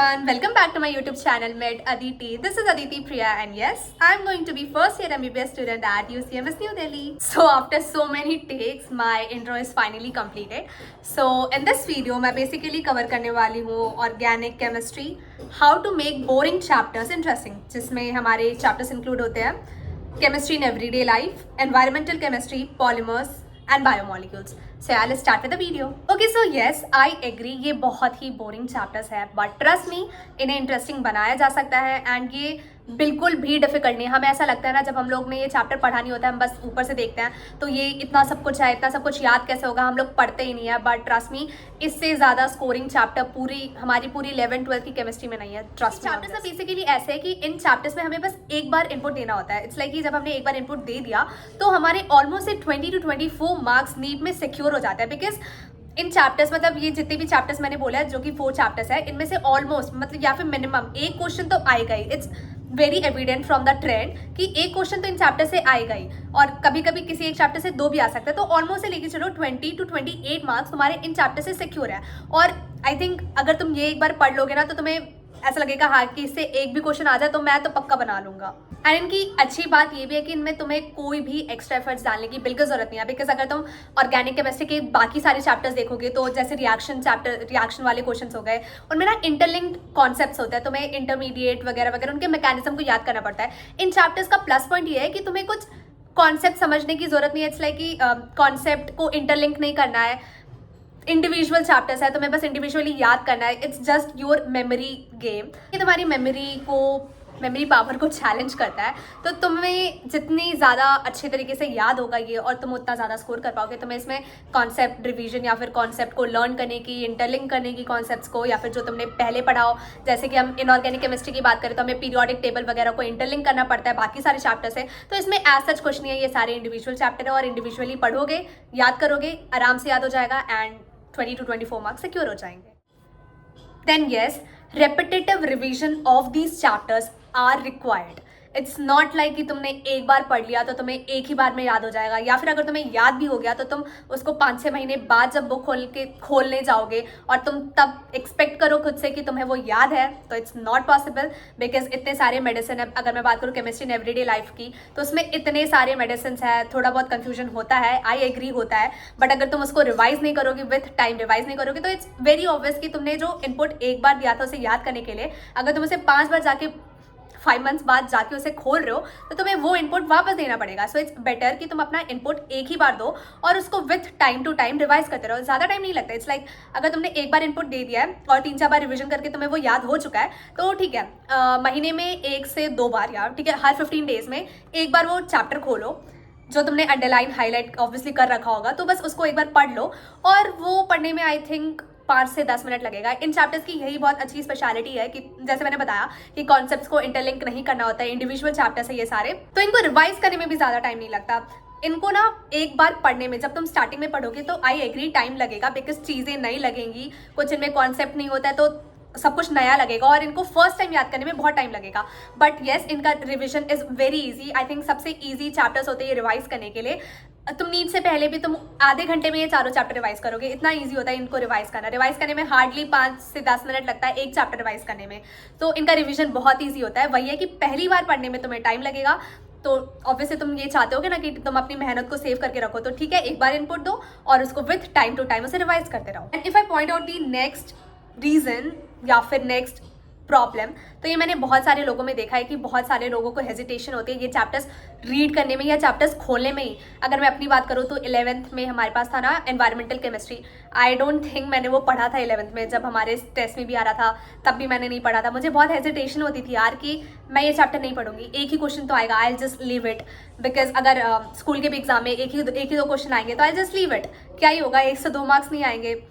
everyone, welcome back to my YouTube channel Med Aditi. This is Aditi Priya and yes, I'm going to be first year MBBS student at UCMS New Delhi. So after so many takes, my intro is finally completed. So in this video, मैं basically cover करने वाली हूँ organic chemistry, how to make boring chapters interesting, जिसमें हमारे chapters include होते हैं chemistry in everyday life, environmental chemistry, polymers and biomolecules. So yeah, let's start with the video. Okay, so yes, I agree, ये बहुत ही boring chapters है, but trust me, इन्हें interesting बनाया जा सकता है and ये बिल्कुल भी डिफिकल्ट नहीं है. हमें ऐसा लगता है ना, जब हम लोग ने ये चैप्टर पढ़ा नहीं होता है, हम बस ऊपर से देखते हैं तो ये इतना सब कुछ है, इतना सब कुछ याद कैसे होगा, हम लोग पढ़ते ही नहीं है. बट ट्रस्ट मी, इससे ज़्यादा स्कोरिंग चैप्टर हमारी पूरी 11th-12th की केमिस्ट्री में नहीं है. ट्रस्ट चैप्टर्स ना बेसिकली ऐसे है कि इन चैप्टर्स में हमें बस एक बार इनपुट देना होता है. इट्स लाइक कि जब हमने एक बार इनपुट दे दिया तो हमारे ऑलमोस्ट से 20 to 24 मार्क्स नीट में सिक्योर हो जाता है. बिकॉज इन चैप्टर्स, मतलब ये जितने भी चैप्टर्स मैंने बोला है, जो कि 4 चैप्टर्स है, इनमें से ऑलमोस्ट मतलब या फिर मिनिमम एक क्वेश्चन तो आएगा ही. It's very evident from the trend कि एक क्वेश्चन तो इन चैप्टर से आएगा ही, और कभी कभी किसी एक चैप्टर से 2 भी आ सकता है. तो ऑलमोस्ट से लेके चलो 20 to 28 मार्क्स तुम्हारे इन चैप्टर से सिक्योर है. और आई थिंक अगर तुम ये एक बार पढ़ लोगे ना तो तुम्हें ऐसा लगेगा हाँ कि इससे एक भी क्वेश्चन आ जाए तो मैं तो पक्का बना लूंगा. एंड इनकी अच्छी बात ये भी है कि इनमें तुम्हें कोई भी एक्स्ट्रा एफर्ट्स डालने की बिल्कुल जरूरत नहीं है. बिकॉज अगर तुम ऑर्गेनिक केमिस्ट्री के बाकी सारे चैप्टर्स देखोगे तो जैसे रिएक्शन वाले क्वेश्चंस हो गए, उनमें ना इंटरलिंक्ड कॉन्सेप्ट्स होते हैं, तुम्हें इंटरमीडिएट वगैरह वगैरह उनके मैकेनिज्म को याद करना पड़ता है. इन चैप्टर्स का प्लस पॉइंट ये है कि तुम्हें कुछ कॉन्सेप्ट समझने की जरूरत नहीं है. इट्स लाइक कि कॉन्सेप्ट को इंटरलिंक नहीं करना है. इंडिविजुअल चैप्टर्स है, तुम्हें बस इंडिविजुअली याद करना है. It's just your memory game. ये तुम्हारी मेमोरी पावर को चैलेंज करता है. तो तुम्हें जितनी ज़्यादा अच्छे तरीके से याद होगा ये, और तुम उतना ज़्यादा स्कोर कर पाओगे. तुम्हें इसमें कॉन्सेप्ट रिवीजन या फिर कॉन्सेप्ट को लर्न करने की, इंटरलिंक करने की कॉन्सेप्ट्स को, या फिर जो तुमने पहले पढ़ा हो, जैसे कि हम इनऑर्गेनिक केमिस्ट्री की बात करें तो हमें पीरियोडिक टेबल वगैरह को इंटरलिंक करना पड़ता है बाकी सारे चैप्टर से. तो इसमें एज सच कुछ नहीं है, ये सारे इंडिविजुअल चैप्टर है और इंडिविजुअली पढ़ोगे, याद करोगे, आराम से याद हो जाएगा एंड 20 to 24 मार्क्स सिक्योर हो जाएंगे. Then yes, repetitive revision of these chapters are required. It's not like कि तुमने एक बार पढ़ लिया तो तुम्हें एक ही बार में याद हो जाएगा, या फिर अगर तुम्हें याद भी हो गया तो तुम उसको 5-6 महीने बाद जब बुक खोलने जाओगे और तुम तब एक्सपेक्ट करो खुद से कि तुम्हें वो याद है, तो इट्स नॉट पॉसिबल. बिकॉज इतने सारे मेडिसिन है. अगर मैं बात करूँ केमिस्ट्री इन एवरीडे लाइफ की, तो उसमें इतने सारे मेडिसिन है, थोड़ा बहुत कन्फ्यूजन होता है, आई एग्री होता है. बट अगर तुम उसको रिवाइज नहीं करोगे, विथ टाइम रिवाइज नहीं करोगे, तो इट्स वेरी ऑब्वियस कि तुमने जो इनपुट एक बार दिया था उसे याद करने के लिए, अगर तुम उसे 5 बार जाके 5 months बाद जाके उसे खोल रहे हो तो तुम्हें वो इनपुट वापस देना पड़ेगा. सो इट्स बेटर कि तुम अपना इनपुट एक ही बार दो और उसको with time to time revise करते रहो. ज़्यादा टाइम नहीं लगता. इट्स लाइक अगर तुमने एक बार इनपुट दे दिया है और 3-4 बार रिविजन करके तुम्हें वो याद हो चुका है तो ठीक है, महीने में 1 से 2 बार, या ठीक है हर 15 डेज में एक बार वो चैप्टर खोलो जो तुमने अंडरलाइन हाईलाइट ऑब्वियसली कर रखा होगा, तो बस उसको एक बार पढ़ लो. और वो पढ़ने में आई थिंक 5 से 10 मिनट लगेगा. इन चैप्टर्स की यही बहुत अच्छी स्पेशलिटी है कि जैसे मैंने बताया कि कॉन्सेप्ट्स को इंटरलिंक नहीं करना होता है, इंडिविजुअल चैप्टर्स है ये सारे, तो इनको रिवाइज करने में भी ज़्यादा टाइम नहीं लगता. इनको ना एक बार पढ़ने में, जब तुम स्टार्टिंग में पढ़ोगे तो आई एग्री टाइम लगेगा, बिकॉज चीज़ें नई लगेंगी, कुछ इनमें कॉन्सेप्ट नहीं होता है तो सब कुछ नया लगेगा और इनको फर्स्ट टाइम याद करने में बहुत टाइम लगेगा. बट येस, इनका revision is very easy. I think सबसे इजी चैप्टर्स होते हैं ये रिवाइज करने के लिए. तुम नीट से पहले भी तुम आधे घंटे में ये चारों चैप्टर रिवाइज करोगे, इतना इजी होता है इनको रिवाइज करना. रिवाइज करने में हार्डली 5 से 10 मिनट लगता है एक चैप्टर रिवाइज करने में. तो इनका रिविजन बहुत ईजी होता है. वही है कि पहली बार पढ़ने में तुम्हें टाइम लगेगा, तो ऑब्वियसली तुम ये चाहते होगे ना कि तुम अपनी मेहनत को सेव करके रखो, तो ठीक है एक बार इनपुट दो और उसको विथ टाइम टू टाइम उसे रिवाइज करते रहो. And if I point out the next reason या फिर नेक्स्ट प्रॉब्लम, तो ये मैंने बहुत सारे लोगों में देखा है कि बहुत सारे लोगों को हेजिटेशन होती है ये चैप्टर्स रीड करने में या चैप्टर्स खोलने में ही. अगर मैं अपनी बात करूँ तो 11th में हमारे पास था ना environmental chemistry. I don't think मैंने वो पढ़ा था 11th में. जब हमारे टेस्ट में भी आ रहा था तब भी मैंने नहीं पढ़ा था. मुझे बहुत हेजिटेशन होती थी यार कि मैं ये चैप्टर नहीं पढ़ूंगी, एक ही क्वेश्चन तो आएगा, I just leave it. Because अगर स्कूल के भी एग्जाम में एक ही दो क्वेश्चन आएंगे तो आई जस्ट लीव इट. क्या ही होगा, 1 से 2 मार्क्स नहीं आएंगे,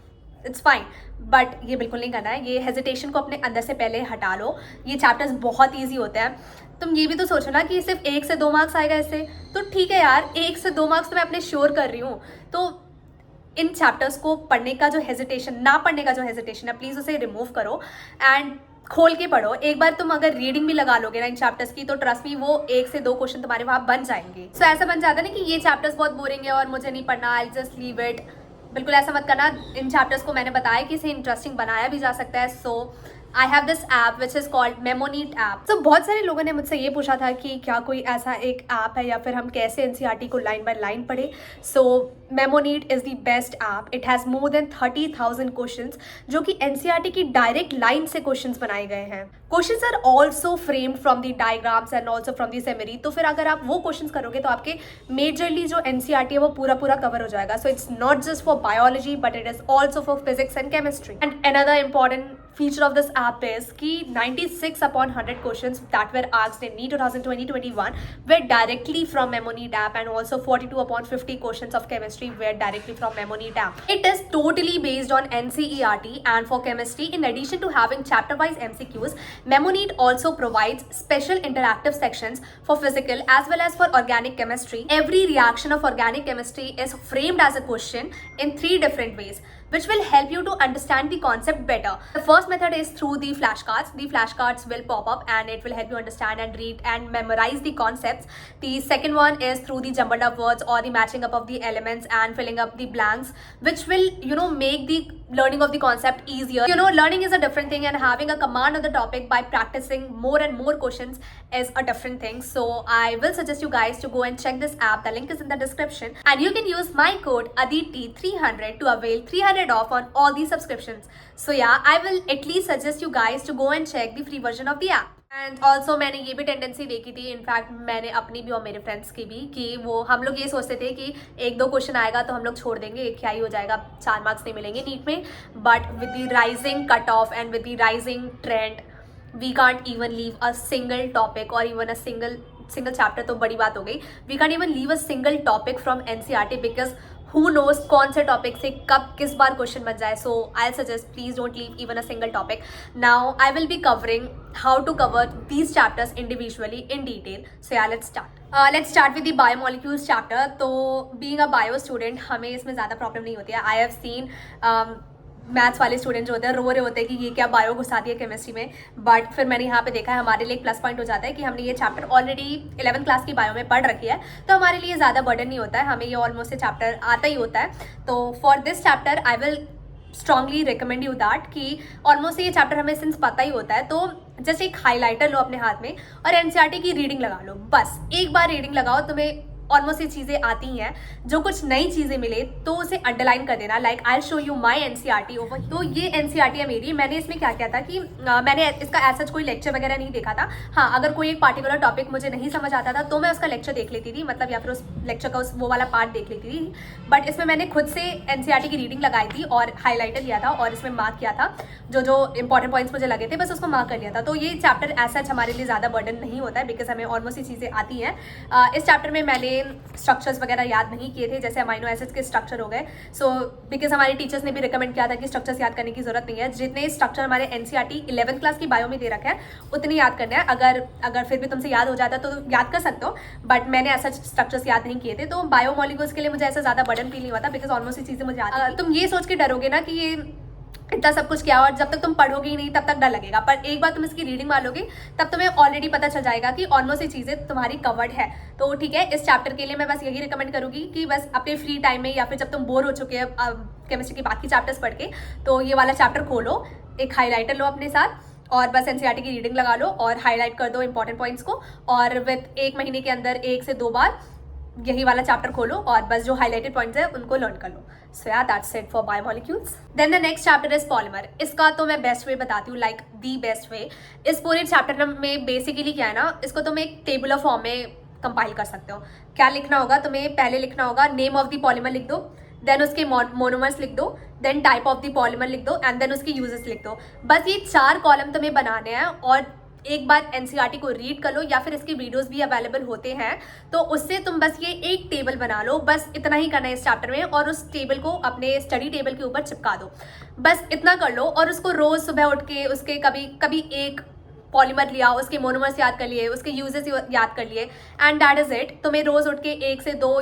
इट्स फाइन. बट ये बिल्कुल नहीं करना है. ये हेजिटेशन को अपने अंदर से पहले हटा लो. ये चैप्टर्स बहुत ईजी होते हैं. तुम ये भी तो सोचो ना कि सिर्फ 1 से 2 मार्क्स आएगा इससे, तो ठीक है यार, 1 से 2 मार्क्स तो मैं अपने श्योर कर रही हूँ. तो इन चैप्टर्स को पढ़ने का जो हेजिटेशन, ना पढ़ने का जो हेजिटेशन है, प्लीज़ उसे रिमूव करो एंड खोल के पढ़ो. एक बार तुम अगर रीडिंग भी लगा लोगे ना इन चैप्टर्स की, तो ट्रस्ट मी वो 1 से 2 क्वेश्चन तुम्हारे वहाँ बन जाएंगे. सो ऐसा बन जाता है ना कि ये चैप्टर्स बहुत बोरिंग है और मुझे नहीं पढ़ना, आई जस्ट लीव इट. बिल्कुल ऐसा मत करना. इन चैप्टर्स को मैंने बताया कि इसे इंटरेस्टिंग बनाया भी जा सकता है. सो I have this app which is called Memoneat app. So बहुत सारे लोगों ने मुझसे ये पूछा था कि क्या कोई ऐसा एक ऐप है या फिर हम कैसे एनसीईआरटी को लाइन बाय लाइन पढ़े. सो Memoneat is the best app. It has more than 30,000 questions जो कि एनसीईआरटी की डायरेक्ट लाइन से क्वेश्चंस बनाए गए हैं. Questions are also framed from the diagrams and also from the summary. तो फिर अगर आप वो क्वेश्चंस करोगे तो आपके मेजरली जो एनसीईआरटी है वो पूरा कवर हो जाएगा. So it's not just for biology but it is also for physics and chemistry. And another important feature of this app is कि 96 upon 100 questions that were asked in NEET 2020-21 were directly from Memoneat app, and also 42 upon 50 questions of chemistry were directly from Memoneat app. It is totally based on NCERT, and for chemistry, in addition to having chapter-wise MCQs, Memoneat also provides special interactive sections for physical as well as for organic chemistry. Every reaction of organic chemistry is framed as a question in 3 different ways, which will help you to understand the concept better. The first method is through the flashcards. The flashcards will pop up and it will help you understand and read and memorize the concepts. The second one is through the jumbled up words or the matching up of the elements and filling up the blanks, which will, make the learning of the concept easier. Learning is a different thing, and having a command of the topic by practicing more and more questions is a different thing. So I will suggest you guys to go and check this app. The link is in the description, and you can use my code ADITI300 to avail 300 off on all these subscriptions. So yeah, I will at least suggest you guys to go and check the free version of the app. And also मैंने ये भी tendency देखी थी, in fact मैंने अपनी भी और मेरे फ्रेंड्स की भी, कि वो हम लोग ये सोचते थे कि 1-2 क्वेश्चन आएगा तो हम लोग छोड़ देंगे, क्या ही हो जाएगा, 4 मार्क्स नहीं मिलेंगे नीट में. But with the rising cut off and with the rising trend we can't even leave a single topic और इवन अ सिंगल चैप्टर तो बड़ी बात हो गई. We can't even leave a single topic from NCERT because who knows कौन से topic से कब किस बार क्वेश्चन बन जाए. So I suggest please don't leave even a single topic. Now I will be covering how to cover these chapters individually in detail. So yeah, let's start with the biomolecules chapter. तो being a bio student हमें इसमें ज़्यादा problem नहीं होती है. I have seen maths वाले student जो होते हैं रो रहे होते हैं कि ये क्या बायो घुसा दिया केमिस्ट्री में. बट फिर मैंने यहाँ पे देखा है हमारे लिए एक प्लस पॉइंट हो जाता है कि हमने ये चैप्टर ऑलरेडी 11th क्लास की बायो में पढ़ रखी है, तो हमारे लिए ज़्यादा बर्डन नहीं होता है, हमें ये ऑलमोस्ट ये चैप्टर आता ही होता है. तो for this chapter I will strongly recommend you that कि ऑलमोस्ट ये चैप्टर हमें सिंस पता ही होता है, तो जैसे एक हाईलाइटर लो अपने हाथ में और एनसीईआरटी की रीडिंग लगा लो. बस एक बार रीडिंग लगाओ, तुम्हें ऑलमोस्ट ये चीज़ें आती हैं. जो कुछ नई चीज़ें मिले तो उसे अंडरलाइन कर देना. Like I show you my NCERT over. तो ये एनसीईआरटी है मेरी. मैंने इसमें क्या किया था कि मैंने इसका ऐसा कोई लेक्चर वगैरह नहीं देखा था. हाँ, अगर कोई एक पार्टिकुलर टॉपिक मुझे नहीं समझ आता था तो मैं उसका लेक्चर देख लेती थी, मतलब या फिर उस लेक्चर का वो वाला पार्ट देख लेती थी. बट इसमें मैंने खुद से एनसीईआरटी की रीडिंग लगाई थी और हाईलाइटर लिया था और इसमें मार्क किया था. जो इंपॉर्टेंट पॉइंट्स मुझे लगे थे बस उसको मार्क कर लिया था. तो ये चैप्टर ऐसा हमारे लिए ज़्यादा बर्डन नहीं होता है बिकॉज हमें ऑलमोस्ट ये चीज़ें आती हैं. इस चैप्टर में मैंने स्ट्रक्चर्स वगैरह याद नहीं किए थे, जैसे अमाइनो एसिड्स के स्ट्रक्चर हो गए. सो बिकॉज हमारे टीचर्स ने भी रिकमेंड किया था कि स्ट्रक्चर्स याद करने की जरूरत नहीं है. जितने स्ट्रक्चर हमारे एनसीईआरटी 11th क्लास की बायो में दे रखा है उतनी याद करना है. अगर फिर भी तुमसे याद हो जाता है तो याद कर सकते हो, बट मैंने ऐसा स्ट्रक्चर्स याद नहीं किए थे. तो बायो मॉलिक्यूल्स के लिए मुझे ऐसा ज़्यादा बर्डन फील नहीं हुआ था बिकॉज ऑलमोस्ट ये चीज़ें मुझे याद. तुम ये सोच के डरोगे ना कि ये इतना सब कुछ किया और जब तक तुम पढ़ोगे ही नहीं तब तक डर लगेगा, पर एक बार तुम इसकी रीडिंग मारोगे तब तुम्हें ऑलरेडी पता चल जाएगा कि ऑलमोस्ट ये चीज़ें तुम्हारी कवर्ड है. तो ठीक है, इस चैप्टर के लिए मैं बस यही रिकमेंड करूँगी कि बस अपने फ्री टाइम में या फिर जब तुम बोर हो चुके हैं केमिस्ट्री के बाकी चैप्टर्स पढ़ के, तो ये वाला चैप्टर खोलो, एक हाईलाइटर लो अपने साथ और बस एनसीईआरटी की रीडिंग लगा लो और हाईलाइट कर दो इंपॉर्टेंट पॉइंट्स को, और विद 1 महीने के अंदर 1 से 2 बार यही वाला चैप्टर खोलो और बस जो हाईलाइटेड पॉइंट्स है उनको लर्न कर लो. सो या that's it for biomolecules. Then the next chapter is polymer. इसका तो मैं बेस्ट वे बताती हूँ, लाइक दी बेस्ट वे. इस पूरे चैप्टर में बेसिकली क्या है ना, इसको तुम एक टेबुलर फॉर्म में कंपाइल कर सकते हो. क्या लिखना होगा तुम्हें, पहले लिखना होगा नेम ऑफ द पॉलीमर लिख दो, देन उसके मोनोमर्स लिख दो, then type of the polymer लिख दो एंड देन उसके यूजेस लिख दो. बस ये 4 कॉलम तुम्हें बनाने हैं और एक बार एनसीईआरटी को रीड कर लो या फिर इसके वीडियोस भी अवेलेबल होते हैं, तो उससे तुम बस ये एक टेबल बना लो. बस इतना ही करना है इस चैप्टर में और उस टेबल को अपने स्टडी टेबल के ऊपर चिपका दो. बस इतना कर लो और उसको रोज सुबह उठ के उसके कभी एक पॉलीमर लिया, उसके मोनोमर्स याद कर लिए, उसके यूजेस याद कर लिए एंड दैट इज इट. तुम्हें रोज उठ के 1 से 2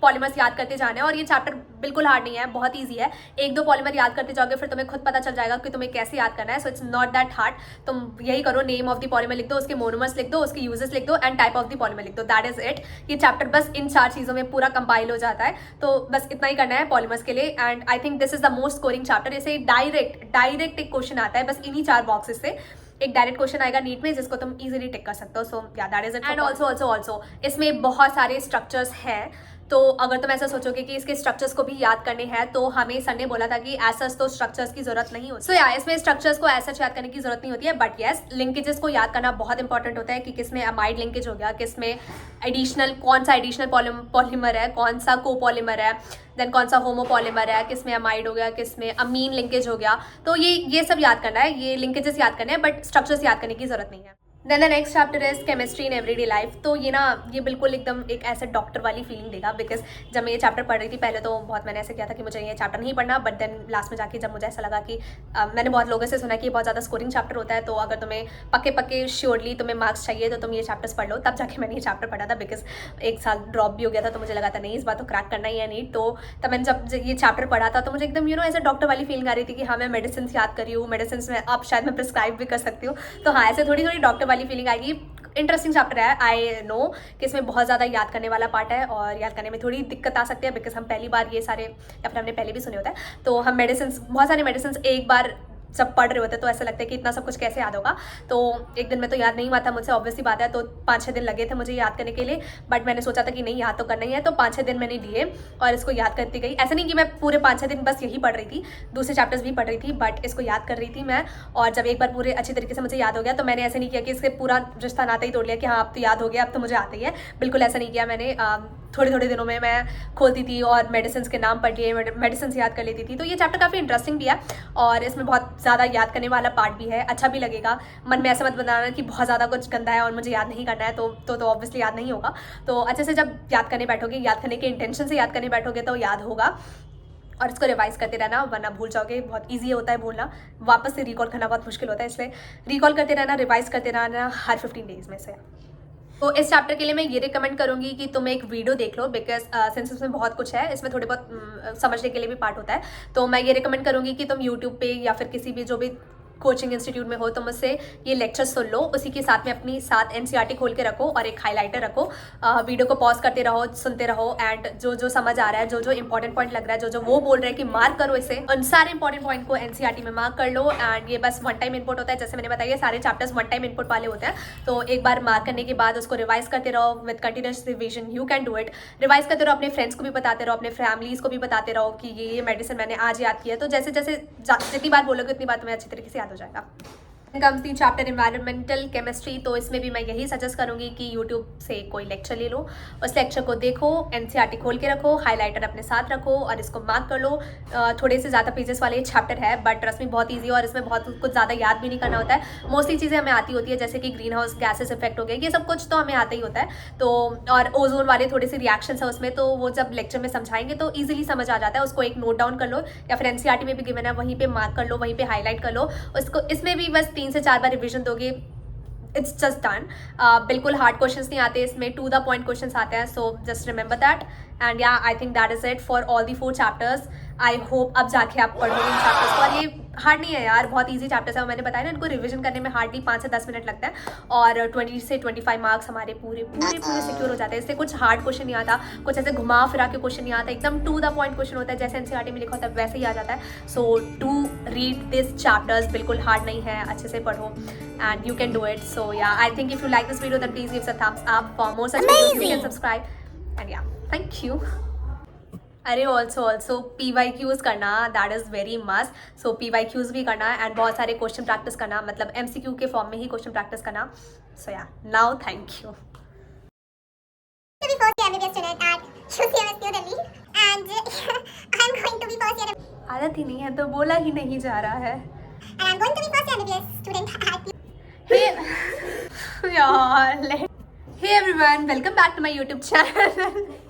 पॉलीमर्स याद करते जाना है और ये चैप्टर बिल्कुल हार्ड नहीं है, बहुत ईजी है। 1-2 पॉलीमर याद करते जाओगे फिर तुम्हें खुद पता चल जाएगा कि तुम्हें कैसे याद करना है। So it's not that hard. तुम यही करो, नेम ऑफ द पॉलीमर लिख दो, उसके मोनोमर्स लिख दो, उसके यूजेस लिख दो and type of the polymer लिख दो, दैट इज इट। ये चैप्टर बस इन 4 चीज़ों में पूरा कंपाइल हो जाता है। तो बस इतना ही करना है पॉलीमर्स के लिए and I think this is the most scoring chapter. इसे डायरेक्ट एक क्वेश्चन आता है बस इन्हीं 4 बॉक्सेस से। एक डायरेक्ट क्वेश्चन आएगा नीट में जिसको तुम इजीली टिक कर सकते हो। सो या that is it. And also इसमें बहुत सारे स्ट्रक्चर्स हैं। तो अगर तुम ऐसा सोचोगे कि इसके स्ट्रक्चर्स को भी याद करने हैं तो हमें सर ने बोला था कि एसएस तो स्ट्रक्चर्स की जरूरत नहीं होती। सो या इसमें स्ट्रक्चर्स को ऐसा याद करने की जरूरत नहीं होती है, बट येस लिंकेजेस को याद करना बहुत इंपॉर्टेंट होता है कि किसमें अमाइड लिंकेज हो गया, किसमें एडिशनल कौन सा एडिशनल पॉलीमर है, कौन सा कोपॉलीमर है, देन कौन सा होमोपॉलीमर है, किसमें अमाइड हो गया, किसमें अमीन लिंकेज हो गया। तो ये सब याद करना है, ये लिंकेजेस याद करने हैं, बट स्ट्रक्चर्स याद करने की जरूरत नहीं है। Then the next chapter is chemistry in everyday life. तो ये बिल्कुल एकदम एक ऐसे डॉक्टर वाली फीलिंग देगा, बिकॉज जब मैं ये चैप्टर पढ़ रही थी पहले तो बहुत मैंने ऐसे किया था कि मुझे ये चैप्टर नहीं पढ़ना, बट देन लास्ट में जाके जब मुझे ऐसा लगा कि मैंने बहुत लोगों से सुना कि ये बहुत ज़्यादा स्कोरिंग चैप्टर होता है, तो अगर तुम्हें पक्के श्योरली तुम्हें मार्क्स चाहिए तो तुम ये चैप्टर्स पढ़ लो। तब जाके मैंने ये चैप्टर पढ़ा था, बिकॉज 1 साल ड्रॉप भी हो गया था तो मुझे लगा था नहीं इस बार तो क्रैक करना ही है नीट। तो तब मैंने जब ये चैप्टर पढ़ा था तो मुझे एकदम ऐसे डॉक्टर वाली फीलिंग आ रही थी कि हाँ मैं मेडिसिन याद करी हूँ, मेडिसिन में अब शायद मैं प्रिस्क्राइब भी कर सकती हूँ। तो हाँ ऐसे थोड़ी डॉक्टर वाली फीलिंग आएगी। इंटरेस्टिंग चैप्टर है, आई नो कि इसमें बहुत ज़्यादा याद करने वाला पार्ट है और याद करने में थोड़ी दिक्कत आ सकती है, बिकॉज हम पहली बार ये सारे या फिर हमने पहले भी सुने होता है। तो हम बहुत सारे मेडिसिन एक बार जब पढ़ रहे होते हैं तो ऐसा लगता है कि इतना सब कुछ कैसे याद होगा। तो एक दिन में तो याद नहीं हुआ था मुझसे, ऑब्वियसली बात है। तो 5-6 दिन लगे थे मुझे याद करने के लिए, बट मैंने सोचा था कि नहीं याद तो करना ही है, तो 5-6 दिन मैंने लिए और इसको याद करती गई। ऐसा नहीं कि मैं पूरे 5-6 दिन बस यही पढ़ रही थी, दूसरे चैप्टर्स भी पढ़ रही थी, बट इसको याद कर रही थी मैं। और जब एक बार पूरे अच्छी तरीके से मुझे याद हो गया तो मैंने ऐसे नहीं किया कि इसके पूरा रिश्ता नाता ही तोड़ लिया कि हाँ अब तो याद हो गया, अब तो मुझे आता ही है। बिल्कुल ऐसा नहीं किया मैंने। थोड़े दिनों में मैं खोलती थी और मेडिसिन के नाम पढ़ लिए, मेडिसिन याद कर लेती थी। तो ये चैप्टर काफ़ी इंटरेस्टिंग भी है और इसमें बहुत ज़्यादा याद करने वाला पार्ट भी है, अच्छा भी लगेगा। मन में ऐसा मत बनाना कि बहुत ज़्यादा कुछ गंदा है और मुझे याद नहीं करना है, तो ऑब्वियसली याद नहीं होगा। तो अच्छे से जब याद करने बैठोगे, याद करने के इंटेंशन से याद करने बैठोगे तो याद होगा। और इसको रिवाइज करते रहना वरना भूल जाओगे। बहुत ईजी होता है भूलना, वापस से रिकॉल करना बहुत मुश्किल होता है, इसलिए रिकॉल करते रहना, रिवाइज करते रहना हर 15 डेज में से। तो इस चैप्टर के लिए मैं ये रिकमेंड करूंगी कि तुम एक वीडियो देख लो, बिकॉज सिंस इसमें बहुत कुछ है, इसमें थोड़े बहुत समझने के लिए भी पार्ट होता है। तो मैं ये रिकमेंड करूंगी कि तुम यूट्यूब पे या फिर किसी भी जो भी कोचिंग इंस्टीट्यूट में हो तुम उससे ये लेक्चर सुन लो, उसी के साथ में अपनी साथ एनसीईआरटी खोल के रखो और एक हाईलाइटर रखो। वीडियो को पॉज करते रहो, सुनते रहो एंड जो समझ आ रहा है, जो इंपॉर्टेंट पॉइंट लग रहा है, जो वो बोल रहे हैं कि मार्क करो इसे, उन सारे इंपॉर्टेंट पॉइंट को एनसीईआरटी में मार्क कर लो। एंड ये बस 1 टाइम इनपुट होता है, जैसे मैंने बताया सारे चैप्टर्स 1 टाइम इनपुट वाले होते हैं। तो एक बार मार्क करने के बाद उसको रिवाइज करते रहो with continuous revision, you can do it. Revise करते रहो, अपने फ्रेंड्स को भी बताते रहो, अपने फैमिलीज को भी बताते रहो कि ये मेडिसिन मैंने आज याद किया। तो जैसे जितनी बार बोलोगे उतनी बार तुम्हें अच्छी तरीके से याद हो जाएगा। Comes the chapter environmental chemistry. तो इसमें भी मैं यही सजेस्ट करूंगी कि यूट्यूब से कोई लेक्चर ले लो, उस लेक्चर को देखो, एनसीईआरटी खोल के रखो, हाईलाइटर अपने साथ रखो और इसको मार्क कर लो। थोड़े से ज़्यादा पेजेस वाले चैप्टर है, बट ट्रस्ट में बहुत ईजी है और इसमें बहुत कुछ ज़्यादा याद भी नहीं करना होता है। मोस्टली चीज़ें हमें आती होती है, जैसे कि ग्रीन हाउस गैसेस इफेक्ट हो गया, ये सब कुछ तो हमें आता ही होता है। तो और ओजोन वाले थोड़े से रिएक्शंस है उसमें, तो वो जब लेक्चर में समझाएंगे तो ईजिली समझ आ जाता है। उसको एक नोट डाउन कर लो या फिर एनसीईआरटी में भी गिवन है वहीं पे मार्क कर लो, वहीं पे हाईलाइट कर लो उसको। इसमें भी बस 3 से 4 बार रिविजन दोगे, इट्स जस्ट डन। बिल्कुल हार्ड क्वेश्चंस नहीं आते इसमें, टू द पॉइंट क्वेश्चंस आते हैं। So just remember that and या I think that is it for all the 4 chapters. I hope अब जाके आप पढ़ोगे इन चैप्टर्स को। और ये हार्ड नहीं है यार, बहुत ईजी चैप्टर्स है। मैंने बताया ना, इनको रिविजन करने में हार्डली 5 से 10 मिनट लगता है और 20 से 25 मार्क्स हमारे पूरे सिक्योर हो जाते हैं। इससे कुछ हार्ड क्वेश्चन नहीं आता, कुछ ऐसे घुमा फिरा के क्वेश्चन नहीं आता, एकदम टू द पॉइंट क्वेश्चन होता है, जैसे एनसीईआरटी में लिखा होता है वैसे ही आ जाता है। सो टू रीड दिस चैप्टर्स, बिल्कुल हार्ड नहीं है, अच्छे से पढ़ो and you can do it. So yeah, I think if you like this video then please give us a thumbs up. For more such videos you can subscribe and yeah, thank you. अरे also PYQs करना, that is very must. So PYQs भी करना and बहुत सारे question practice करना, मतलब MCQ के form में ही क्वेश्चन प्रैक्टिस करना. So yeah, now thank you. To be first year MBBS student at UCMS New Delhi and I'm going to be first year आदत ही नहीं है तो बोला ही नहीं जा रहा है. and I'm going to be first year MBBS student at Hey, yaar, hey everyone, welcome back to my YouTube channel.